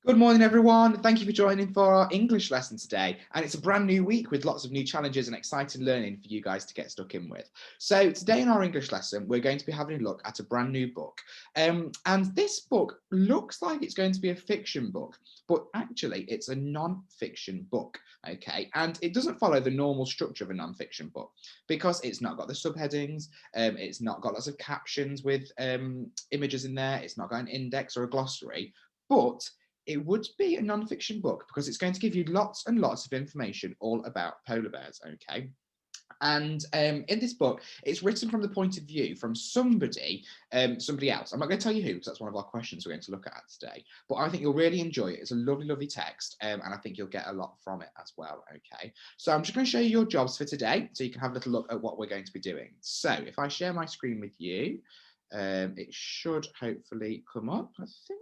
Good morning, everyone. Thank you for joining for our English lesson today. And it's a brand new week with lots of new challenges and exciting learning for you guys to get stuck in with. So today in our English lesson, we're going to be having a look at a brand new book. And this book looks like it's going to be a fiction book, but actually it's a non-fiction book, okay? And it doesn't follow the normal structure of a non-fiction book because it's not got the subheadings, it's not got lots of captions with images in there, it's not got an index or a glossary, but it would be a non-fiction book because it's going to give you lots and lots of information all about polar bears, okay? And in this book, it's written from the point of view from somebody else. I'm not going to tell you who, because that's one of our questions we're going to look at today. But I think you'll really enjoy it. It's a lovely, lovely text, and I think you'll get a lot from it as well. Okay, so I'm just going to show you your jobs for today, so you can have a little look at what we're going to be doing. So if I share my screen with you, it should hopefully come up, I think.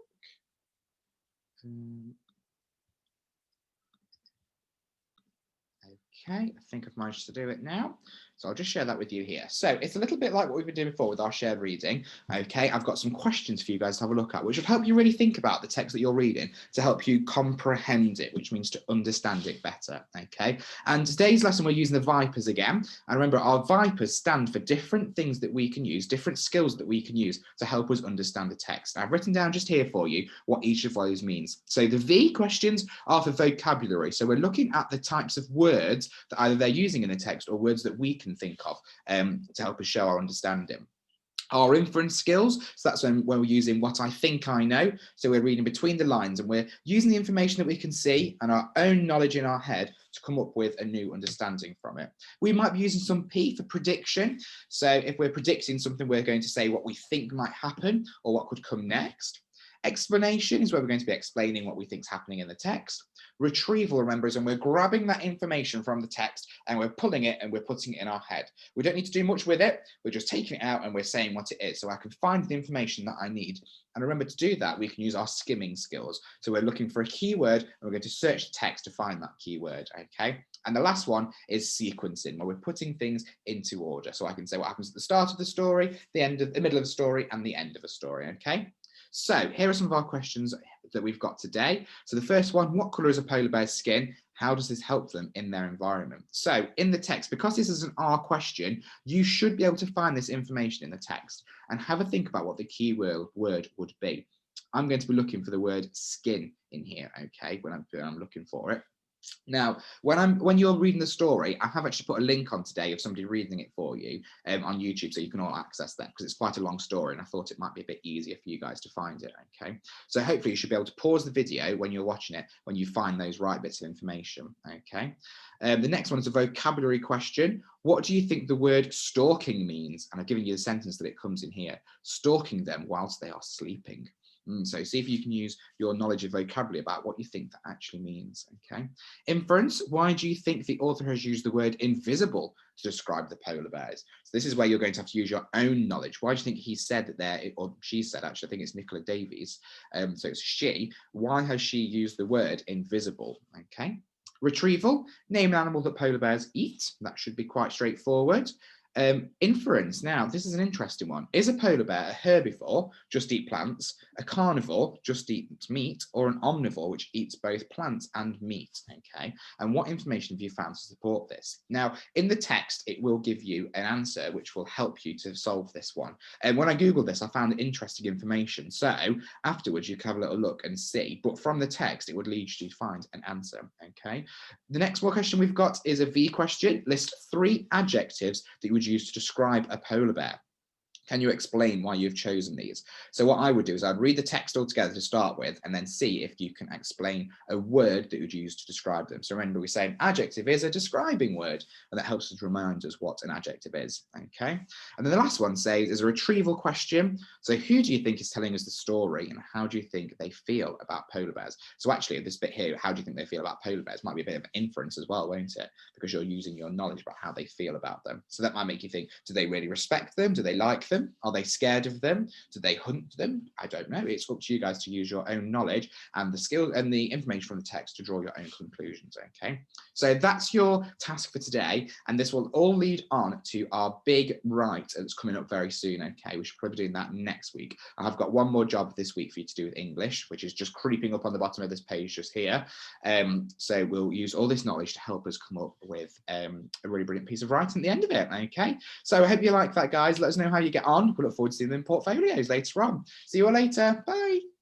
Okay, I think I've managed to do it now. So I'll just share that with you here. So it's a little bit like what we've been doing before with our shared reading. Okay, I've got some questions for you guys to have a look at, which will help you really think about the text that you're reading to help you comprehend it, which means to understand it better. Okay, and today's lesson we're using the Vipers again. And remember, our Vipers stand for different things that we can use, different skills that we can use to help us understand the text. I've written down just here for you what each of those means. So the V questions are for vocabulary. So we're looking at the types of words that either they're using in the text or words that we can think of to help us show our understanding. Our inference skills, so that's when we're using what I think I know. So we're reading between the lines and we're using the information that we can see and our own knowledge in our head to come up with a new understanding from it. We might be using some P for prediction. So if we're predicting something, we're going to say what we think might happen or what could come next. Explanation is where we're going to be explaining what we think is happening in the text. Retrieval, remember, is when we're grabbing that information from the text and we're pulling it and we're putting it in our head. We don't need to do much with it. We're just taking it out and we're saying what it is. So I can find the information that I need. And remember, to do that, we can use our skimming skills. So we're looking for a keyword and we're going to search the text to find that keyword, okay? And the last one is sequencing, where we're putting things into order. So I can say what happens at the start of the story, the middle of the story, and the end of a story, okay? So here are some of our questions that we've got today. So the first one, what colour is a polar bear's skin? How does this help them in their environment? So in the text, because this is an R question, you should be able to find this information in the text and have a think about what the key word would be. I'm going to be looking for the word skin in here, okay, when I'm looking for it. Now, when you're reading the story, I have actually put a link on today of somebody reading it for you on YouTube, so you can all access that because it's quite a long story, and I thought it might be a bit easier for you guys to find it. Okay, so hopefully you should be able to pause the video when you're watching it when you find those right bits of information. Okay, the next one is a vocabulary question. What do you think the word stalking means? And I've given you the sentence that it comes in here: stalking them whilst they are sleeping. So see if you can use your knowledge of vocabulary about what you think that actually means, okay? Inference, why do you think the author has used the word invisible to describe the polar bears? So this is where you're going to have to use your own knowledge. Why do you think he said that there, or she said, actually, I think it's Nicola Davies. So it's she. Why has she used the word invisible, okay? Retrieval, name an animal that polar bears eat. That should be quite straightforward. Inference, now this is an interesting one. Is a polar bear a herbivore, just eat plants, a carnivore, just eats meat, or an omnivore, which eats both plants and meat? Okay, and what information have you found to support this? Now, in the text, it will give you an answer which will help you to solve this one. And when I Googled this, I found interesting information. So afterwards, you can have a little look and see, but from the text, it would lead you to find an answer. Okay, the next one question we've got is a V question. List 3 adjectives that you would use to describe a polar bear. Can you explain why you've chosen these? So what I would do is I'd read the text all together to start with and then see if you can explain a word that you'd use to describe them. So remember, we say an adjective is a describing word, and that helps us remind us what an adjective is, okay? And then the last one says is a retrieval question. So who do you think is telling us the story, and how do you think they feel about polar bears? So actually this bit here, how do you think they feel about polar bears, might be a bit of an inference as well, won't it? Because you're using your knowledge about how they feel about them. So that might make you think, do they really respect them? Do they like them? them? Are they scared of them? Do they hunt them? I don't know. It's up to you guys to use your own knowledge and the skill and the information from the text to draw your own conclusions, okay? So that's your task for today, and this will all lead on to our big write that's coming up very soon, okay? We should probably be doing that next week. I've got one more job this week for you to do with English, which is just creeping up on the bottom of this page just here. So we'll use all this knowledge to help us come up with a really brilliant piece of writing at the end of it, okay? So I hope you like that, guys. Let us know how you get on. We look forward to seeing them in portfolios later on. See you all later. Bye.